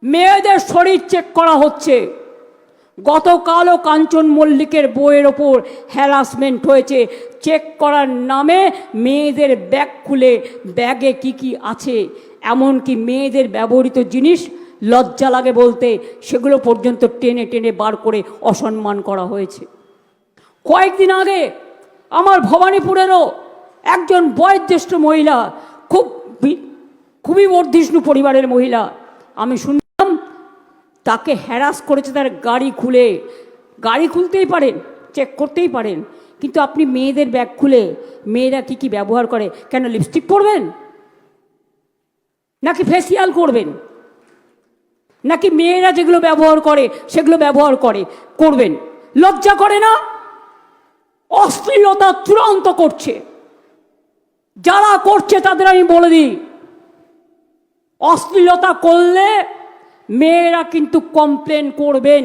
মেয়েদের শরীর চেক করা হচ্ছে। গতকালও কাঞ্চন মল্লিকের বইয়ের ওপর হ্যারাসমেন্ট হয়েছে। চেক করার নামে মেয়েদের ব্যাগ খুলে ব্যাগে কি কি আছে, এমনকি মেয়েদের ব্যবহৃত জিনিস লজ্জা লাগে বলতে সেগুলো পর্যন্ত টেনে টেনে বার করে অসম্মান করা হয়েছে। কয়েকদিন আগে আমার ভবানীপুরেরও একজন বয়োজ্যেষ্ঠ মহিলা, খুবই বর্ধিষ্ণু পরিবারের মহিলা, আমি শুনলাম তাকে হ্যারাস করেছে তার গাড়ি খুলে। গাড়ি খুলতেই পারেন, চেক করতেই পারেন, কিন্তু আপনি মেয়েদের ব্যাগ খুলে মেয়েরা কি কি ব্যবহার করে, কেন লিপস্টিক পরবেন নাকি ফেসিয়াল করবেন, নাকি মেয়েরা যেগুলো ব্যবহার করে সেগুলো ব্যবহার করবেন? লজ্জা করে না? অশ্লীলতা চূড়ান্ত করছে। যারা করছে তাদের আমি বলে দিই, অশ্লীলতা করলে মেয়েরা কিন্তু কমপ্লেন করবেন।